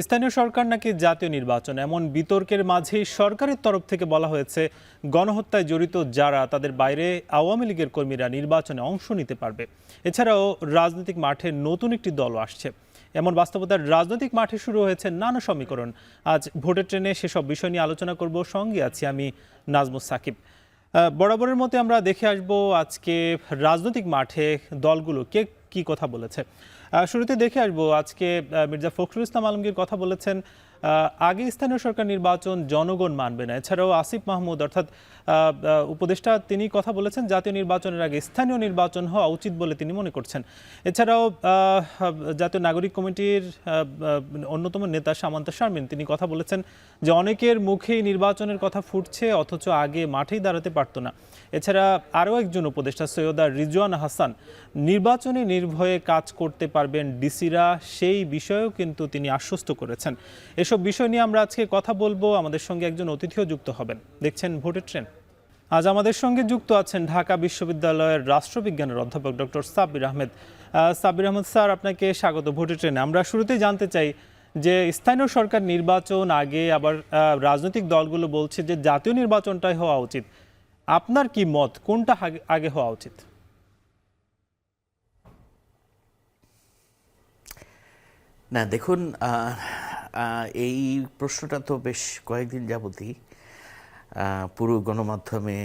স্থানীয় সরকার নাকি জাতীয় নির্বাচন, এমন বিতর্কের মাঝেই সরকারের তরফ থেকে বলা হয়েছে গণহত্যায় জড়িত যারা তাদের বাইরে আওয়ামী লীগের কর্মীরা নির্বাচনে অংশ নিতে পারবে। এছাড়াও রাজনৈতিক মাঠে নতুন একটি দলও আসছে। এমন বাস্তবতার রাজনৈতিক মাঠে শুরু হয়েছে নানা সমীকরণ। আজ ভোটের ট্রেনে সেসব বিষয় নিয়ে আলোচনা করব। সঙ্গে আছি আমি নাজমুস সাকিব। বরাবরের মতো আমরা দেখে আসব আজকে রাজনৈতিক মাঠে দলগুলো কে কি কথা বলেছে। শুরুতে দেখে আসবো আজকে মির্জা ফখরুল ইসলাম আলমগীর কথা বলেছেন, আগে স্থানীয় সরকার নির্বাচন জনগণ মানবে না। এছাড়াও আসিফ মাহমুদ অর্থাৎ উপদেষ্টা তিনি কথা বলেছেন জাতীয় নির্বাচনের আগে স্থানীয় নির্বাচন হওয়া উচিত বলে তিনি মনে করছেন। এছাড়াও জাতীয় নাগরিক কমিটির অন্যতম নেতা সামান্তা শারমিন তিনি কথা বলেছেন যে অনেকের মুখেই নির্বাচনের কথা ফুটছে, অথচ আগে মাঠেই দাঁড়াতে পারতো না। এছাড়া আরও একজন উপদেষ্টা সৈয়দা রিজওয়ান হাসান নির্বাচনে নির্ভয়ে কাজ করতে পারবেন ডিসিরা, সেই বিষয়েও কিন্তু তিনি আশ্বস্ত করেছেন। এসব বিষয় নিয়ে আমরা আজকে কথা বলবো। আমাদের সঙ্গে একজন অতিথিও যুক্ত হবেন। দেখছেন ভোটের ট্রেন। আজ আমাদের সঙ্গে যুক্ত আছেন ঢাকা বিশ্ববিদ্যালয়ের রাষ্ট্রবিজ্ঞানের অধ্যাপক ডক্টর সাব্বির আহমেদ। সাব্বির আহমেদ স্যার, আপনাকে স্বাগত ভোটের ট্রেনে। আমরা শুরুতেই জানতে চাই যে স্থানীয় সরকার নির্বাচন আগে, আবার রাজনৈতিক দলগুলো বলছে যে জাতীয় নির্বাচনটাই হওয়া উচিত। আপনার কি মত, কোনটা আগে হওয়া উচিত? না দেখুন, এই প্রশ্নটা তো বেশ কয়েকদিন যাবতই পুরো গণমাধ্যমে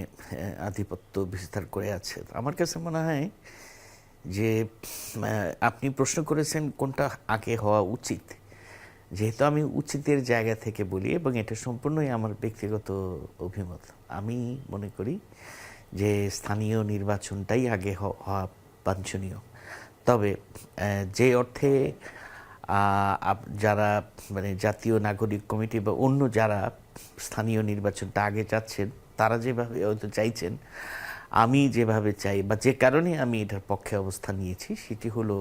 আধিপত্য বিস্তার করে আছে। আমার কাছে মনে হয় যে আপনি প্রশ্ন করেছেন কোনটা আগে হওয়া উচিত। যেহেতু আমি উচিতের জায়গা থেকে বলি এবং এটা সম্পূর্ণই আমার ব্যক্তিগত অভিমত, আমি মনে করি যে স্থানীয় নির্বাচনটাই আগে হওয়া বাঞ্ছনীয়। তবে যে অর্থে যারা মানে জাতীয় নাগরিক কমিটি বা অন্য যারা স্থানীয় নির্বাচনটা আগে চাচ্ছেন, তারা যেভাবে হয়তো চাইছেন, আমি যেভাবে চাই বা যে কারণে আমি এটার পক্ষে অবস্থান নিয়েছি সেটি হলো,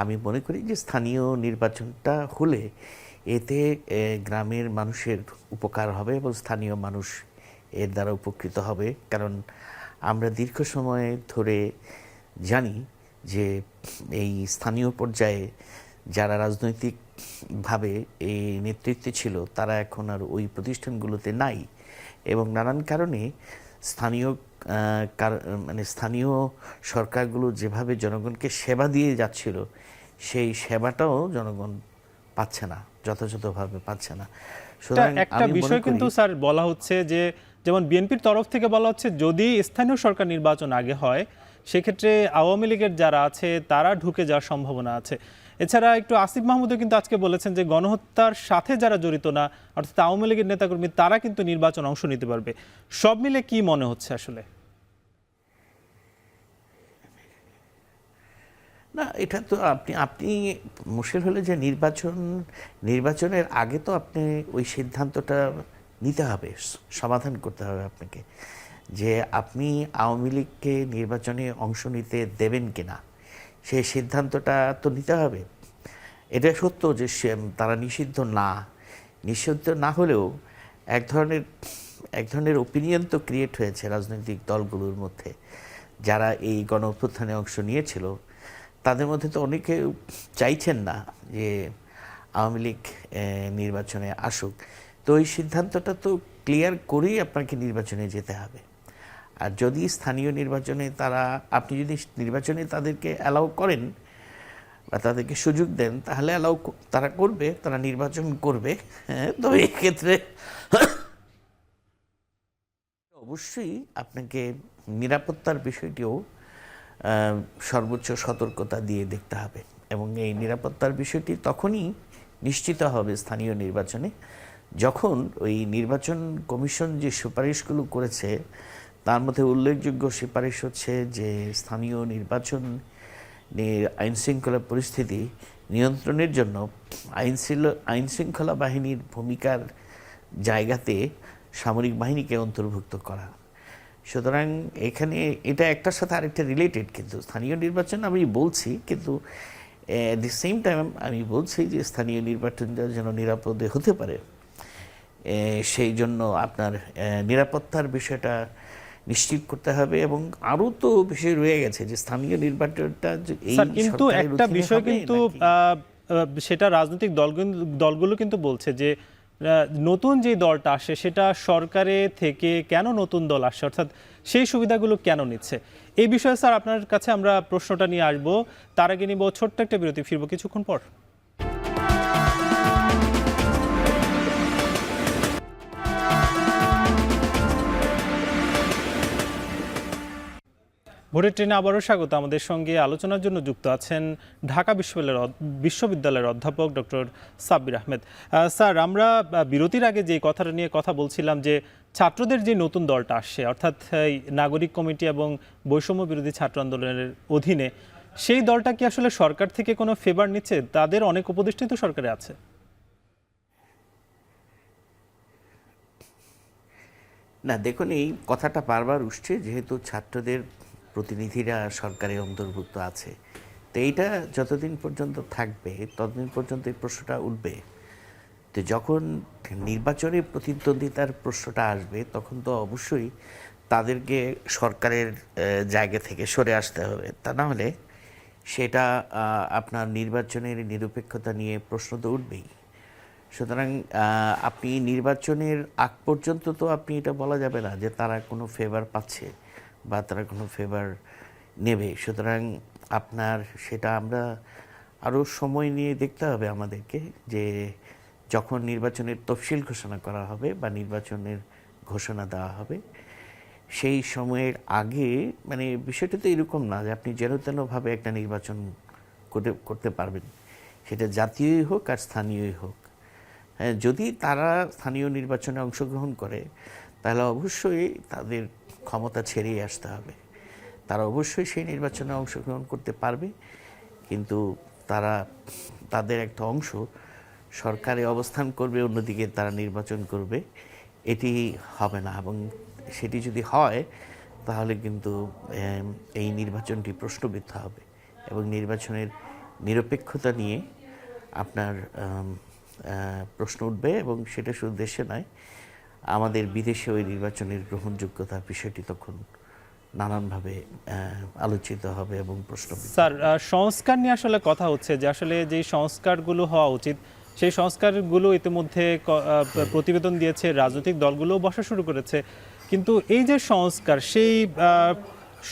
আমি মনে করি যে স্থানীয় নির্বাচনটা হলে এতে গ্রামের মানুষের উপকার হবে এবং স্থানীয় মানুষ এর দ্বারা উপকৃত হবে। কারণ আমরা দীর্ঘ সময় ধরে জানি যে এই স্থানীয় পর্যায়ে যারা রাজনৈতিকভাবে এই নেতৃত্বে ছিল তারা এখন আর ওই প্রতিষ্ঠানগুলোতে নাই এবং নানান কারণে স্থানীয় সরকারগুলো যেভাবে জনগণকে সেবা দিয়ে যাচ্ছিল সেই সেবাটাও জনগণ পাচ্ছে না, যথাযথভাবে পাচ্ছে না। সুতরাং একটা বিষয় কিন্তু স্যার বলা হচ্ছে যে, যেমন বিএনপির তরফ থেকে বলা হচ্ছে যদি স্থানীয় সরকার নির্বাচন আগে হয় সেক্ষেত্রে আওয়ামী লীগের যারা আছে তারা ঢুকে যাওয়ার সম্ভাবনা আছে। এছাড়া একটু আসিফ মাহমুদও কিন্তু আজকে বলেছেন যে গণহত্যার সাথে যারা জড়িত না, অর্থাৎ আওয়ামী লীগের নেতাকর্মী, তারা কিন্তু নির্বাচন অংশ নিতে পারবে। সব মিলে কি মনে হচ্ছে আসলে? না, এটা তো আপনি মুশকিল হলে যে নির্বাচনের আগে তো আপনি ওই সিদ্ধান্তটা নিতে হবে, সমাধান করতে হবে আপনাকে, যে আপনি আওয়ামী লীগকে নির্বাচনে অংশ নিতে দেবেন কিনা সেই সিদ্ধান্তটা তো নিতে হবে। এটা সত্য যে তারা নিষিদ্ধ না হলেও এক ধরনের ওপিনিয়ন তো ক্রিয়েট হয়েছে রাজনৈতিক দলগুলোর মধ্যে। যারা এই গণ অভ্যুত্থানে অংশ নিয়েছিল তাদের মধ্যে তো অনেকে চাইছেন না যে আওয়ামী লীগ নির্বাচনে আসুক। তো এই সিদ্ধান্তটা তো ক্লিয়ার করেই আপনাকে নির্বাচনে যেতে হবে। আর যদি স্থানীয় নির্বাচনে আপনি যদি নির্বাচনে তাদেরকে অ্যালাউ করেন বা তাদেরকে সুযোগ দেন, তাহলে তারা করবে, তারা নির্বাচন করবে। হ্যাঁ, তবে এক্ষেত্রে অবশ্যই আপনাকে নিরাপত্তার বিষয়টিও সর্বোচ্চ সতর্কতা দিয়ে দেখতে হবে এবং এই নিরাপত্তার বিষয়টি তখনই নিশ্চিত হবে স্থানীয় নির্বাচনে, যখন ওই নির্বাচন কমিশন যে সুপারিশগুলো করেছে তার মধ্যে উল্লেখযোগ্য সুপারিশ হচ্ছে যে স্থানীয় নির্বাচন আইনশৃঙ্খলা পরিস্থিতি নিয়ন্ত্রণের জন্য আইনশৃঙ্খলা বাহিনীর ভূমিকার জায়গাতে সামরিক বাহিনীকে অন্তর্ভুক্ত করা। সুতরাং এখানে এটা একটার সাথে আরেকটা রিলেটেড, কিন্তু স্থানীয় নির্বাচন আমি বলছি, কিন্তু অ্যাট দি সেম টাইম আমি বলছি যে স্থানীয় নির্বাচনটা যেন নিরাপদে হতে পারে, সেই জন্য আপনার নিরাপত্তার বিষয়টা নিশ্চিত করতে হবে। এবং আরও তো বিষয় রয়ে গেছে যে স্থানীয় নির্বাচনটা কিন্তু একটা বিষয় কিন্তু সেটা রাজনৈতিক দলগুলো কিন্তু বলছে যে নতুন যে দলটা আসে সেটা সরকারে থেকে কেন নতুন দল আসছে, অর্থাৎ সেই সুবিধাগুলো কেন নিচ্ছে। এই বিষয়ে স্যার আপনার কাছে আমরা প্রশ্নটা নিয়ে আসবো, তার আগে নিব ছোট্ট একটা বিরতি, ফিরবো কিছুক্ষণ পর। ভোরের ট্রেনে আবারও স্বাগত। আমাদের সঙ্গে আলোচনার জন্য যুক্ত আছেন ঢাকা বিশ্ববিদ্যালয়ের অধ্যাপক ডক্টর সাব্বির আহমেদ। স্যার, আমরা বিরতির আগে যে কথাটা নিয়ে কথা বলছিলাম যে ছাত্রদের যে নতুন দলটা আসছে, অর্থাৎ এই নাগরিক কমিটি এবং বৈষম্য বিরোধী ছাত্র আন্দোলনের অধীনে, সেই দলটা কি আসলে সরকার থেকে কোনো ফেভার নিচ্ছে? তাদের অনেক উপদেষ্টাই তো সরকারে আছে। না, দেখুন, এই কথাটা বারবার উঠছে যেহেতু ছাত্রদের প্রতিনিধিরা সরকারে অন্তর্ভুক্ত আছে, তো এইটা যতদিন পর্যন্ত থাকবে ততদিন পর্যন্ত এই প্রশ্নটা উঠবে। তো যখন নির্বাচনে প্রতিদ্বন্দ্বিতার প্রশ্নটা আসবে তখন তো অবশ্যই তাদেরকে সরকারের জায়গা থেকে সরে আসতে হবে, তা না হলে সেটা আপনার নির্বাচনের নিরপেক্ষতা নিয়ে প্রশ্ন তো উঠবেই। সুতরাং আপনি নির্বাচনের আগ পর্যন্ত তো আপনি এটা বলা যাবে না যে তারা কোনো ফেভার পাচ্ছে বা তারা কোনো ফেভার নেবে। সুতরাং আপনার সেটা আমরা আরও সময় নিয়ে দেখতে হবে আমাদেরকে, যে যখন নির্বাচনের তফসিল ঘোষণা করা হবে বা নির্বাচনের ঘোষণা দেওয়া হবে সেই সময়ের আগে, মানে বিষয়টা তো এরকম না যে আপনি যেন তেনভাবে একটা নির্বাচন করতে পারবেন, সেটা জাতীয়ই হোক আর স্থানীয়ই হোক। হ্যাঁ, যদি তারা স্থানীয় নির্বাচনে অংশগ্রহণ করে তাহলে অবশ্যই তাদের ক্ষমতা ছেড়েই আসতে হবে। তারা অবশ্যই সেই নির্বাচনে অংশগ্রহণ করতে পারবে, কিন্তু তারা তাদের একটা অংশ সরকারে অবস্থান করবে, অন্যদিকে তারা নির্বাচন করবে, এটি হবে না। এবং সেটি যদি হয় তাহলে কিন্তু এই নির্বাচনটি প্রশ্নবিদ্ধ হবে এবং নির্বাচনের নিরপেক্ষতা নিয়ে আপনার প্রশ্ন উঠবে, এবং সেটা শুধু দেশে নয়, আমাদের বিদেশে ওই নির্বাচনের গ্রহণযোগ্যতা বিষয়টি তখন নানানভাবে আলোচিত হবে এবং প্রশ্ন। স্যার, সংস্কার নিয়ে আসলে কথা হচ্ছে যে আসলে যে সংস্কারগুলো হওয়া উচিত সেই সংস্কারগুলো ইতিমধ্যে প্রতিবেদন দিয়েছে, রাজনৈতিক দলগুলোও বসা শুরু করেছে, কিন্তু এই যে সংস্কার, সেই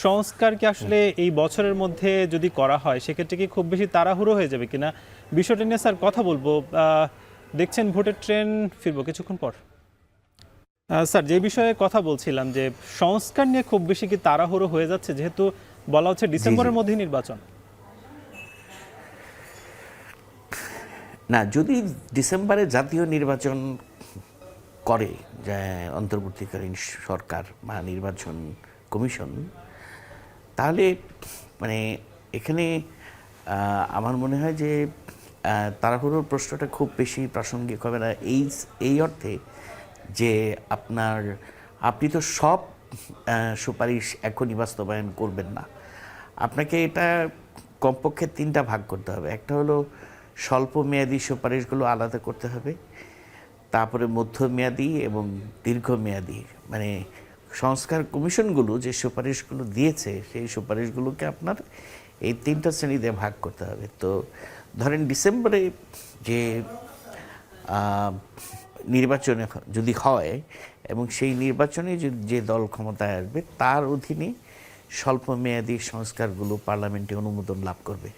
সংস্কার কি আসলে এই বছরের মধ্যে যদি করা হয় সেক্ষেত্রে কি খুব বেশি তাড়াহুড়ো হয়ে যাবে কিনা, বিষয়টা নিয়ে স্যার কথা বলবো। দেখছেন ভোটের ট্রেন, ফিরবো কিছুক্ষণ পর। স্যার, যে বিষয়ে কথা বলছিলাম যে সংস্কার নিয়ে খুব বেশি কি তাড়াহুড়ো হয়ে যাচ্ছে, যেহেতু বলা হচ্ছে ডিসেম্বরের মধ্যে নির্বাচন? না, যদি ডিসেম্বরে জাতীয় নির্বাচন করে যে অন্তর্বর্তীকালীন সরকার বা নির্বাচন কমিশন, তাহলে মানে এখানে আমার মনে হয় যে তাড়াহুড়োর প্রশ্নটা খুব বেশি প্রাসঙ্গিক হবে না, এই অর্থে যে আপনি তো সব সুপারিশ এখনই বাস্তবায়ন করবেন না। আপনাকে এটা কমপক্ষে 3টা ভাগ করতে হবে। একটা হলো স্বল্প মেয়াদী সুপারিশগুলো আলাদা করতে হবে, তারপরে মধ্যমেয়াদী এবং দীর্ঘমেয়াদী, মানে সংস্কার কমিশনগুলো যে সুপারিশগুলো দিয়েছে সেই সুপারিশগুলোকে আপনার এই 3টা শ্রেণীতে ভাগ করতে হবে। তো ধরেন ডিসেম্বরে যে নির্বাচনে যদি হয় এবং সেই নির্বাচনে যে দল ক্ষমতায় আসবে তার অধীনে স্বল্প মেয়াদী সংস্কারগুলো পার্লামেন্টে অনুমোদন লাভ করবে।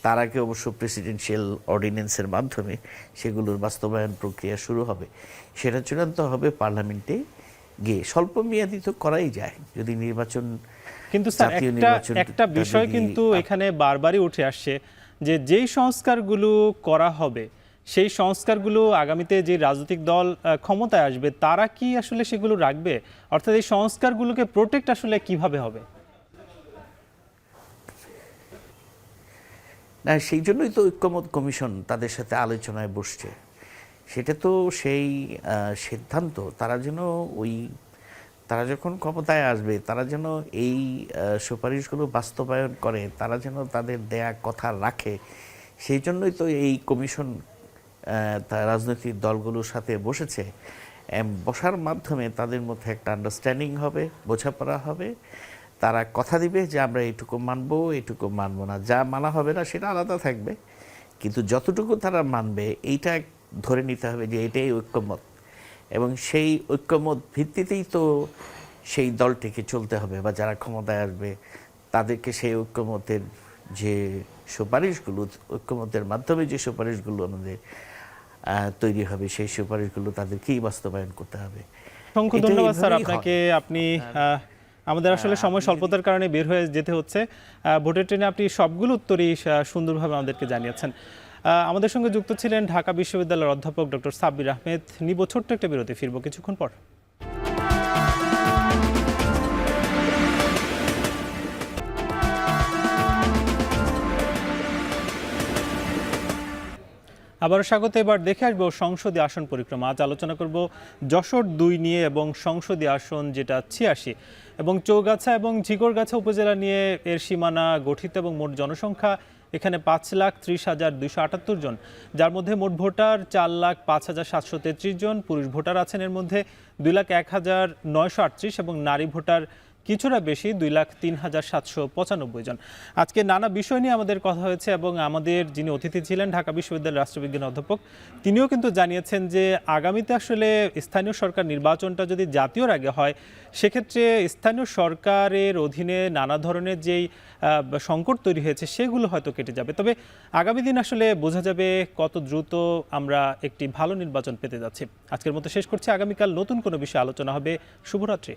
তার আগে অবশ্য প্রেসিডেন্সিয়াল অর্ডিন্যান্সের মাধ্যমে সেগুলোর বাস্তবায়ন প্রক্রিয়া শুরু হবে, সেটা চূড়ান্ত হবে পার্লামেন্টে গিয়ে। স্বল্প মেয়াদী তো করাই যায় যদি নির্বাচন। কিন্তু স্যার, একটা বিষয় কিন্তু এখানে বারবারই উঠে আসছে যে যেই সংস্কারগুলো করা হবে সেই সংস্কারগুলো আগামীতে যে রাজনৈতিক দল ক্ষমতায় আসবে তারা কি আসলে সেগুলো রাখবে, অর্থাৎ এই সংস্কারগুলোকে প্রোটেক্ট আসলে কিভাবে হবে? না, সেই জন্যই তো ঐক্যমত কমিশন তাদের সাথে আলোচনায় বসছে। সেটা তো সেই সিদ্ধান্ত তারা যখন ক্ষমতায় আসবে তারা যেন এই সুপারিশগুলো বাস্তবায়ন করে, তারা যেন তাদের দেয়া কথা রাখে, সেই জন্যই তো এই কমিশন রাজনৈতিক দলগুলোর সাথে বসেছে। বসার মাধ্যমে তাদের মধ্যে একটা আন্ডারস্ট্যান্ডিং হবে, বোঝাপড়া হবে, তারা কথা দিবে যে আমরা এইটুকু মানবো, এইটুকু মানবো না, যা মানা হবে না সেটা আলাদা থাকবে, কিন্তু যতটুকু তারা মানবে এইটা ধরে নিতে হবে যে এটাই ঐক্যমত, এবং সেই ঐক্যমত ভিত্তিতেই তো সেই দলটিকে চলতে হবে, বা যারা ক্ষমতায় আসবে তাদেরকে সেই ঐক্যমতের যে সুপারিশগুলো, ঐক্যমতের মাধ্যমে যে সুপারিশগুলো আমাদের তৈরি হবে, সেই সুপারিশগুলো তাদেরকেই বাস্তবায়ন করতে হবে। অসংখ্য এটা ধন্যবাদ স্যার এইভাবেই আপনাকে। হয়। আপনি আমাদের আসলে সময় স্বল্পতার কারণে বের হয়ে যেতে হচ্ছে। ভোটের ট্রেনে আপনি সবগুলো উত্তরই সুন্দরভাবে আমাদেরকে জানিয়েছেন। আমাদের সঙ্গে যুক্ত ছিলেন ঢাকা বিশ্ববিদ্যালয়ের অধ্যাপক ডক্টর সাব্বির আহমেদ। নিব ছোট্ট একটা বিরতি, ফিরবো কিছুক্ষণ পর। আবারও স্বাগত। এবার দেখে আসবো সংসদীয় আসন পরিক্রমা। আজ আলোচনা করব যশোর ২ নিয়ে এবং সংসদীয় আসন যেটা ৮৬, এবং চৌগাছা এবং ঝিকরগাছা উপজেলা নিয়ে এর সীমানা গঠিত, এবং মোট জনসংখ্যা এখানে ৫,৩০,২৭৮ জন, যার মধ্যে মোট ভোটার ৪,০৫,৭৩৩ জন। পুরুষ ভোটার আছেন এর মধ্যে ২,০১,৯৩৮ এবং নারী ভোটার কিছুটা বেশি ২,০৩,৭৯৫ জন। আজকে নানা বিষয় নিয়ে আমাদের কথা হয়েছে, এবং আমাদের যিনি অতিথি ছিলেন ঢাকা বিশ্ববিদ্যালয়ের রাষ্ট্রবিজ্ঞান অধ্যাপক, তিনিও কিন্তু জানিয়েছেন যে আগামীতে আসলে স্থানীয় সরকার নির্বাচনটা যদি জাতীয়র আগে হয়, সেক্ষেত্রে স্থানীয় সরকারের অধীনে নানা ধরনের যেই সংকট তৈরি হয়েছে সেগুলো হয়তো কেটে যাবে। তবে আগামী দিন আসলে বোঝা যাবে কত দ্রুত আমরা একটি ভালো নির্বাচন পেতে যাচ্ছি। আজকের মতো শেষ করছি। আগামীকাল নতুন কোনো বিষয়ে আলোচনা হবে। শুভরাত্রি।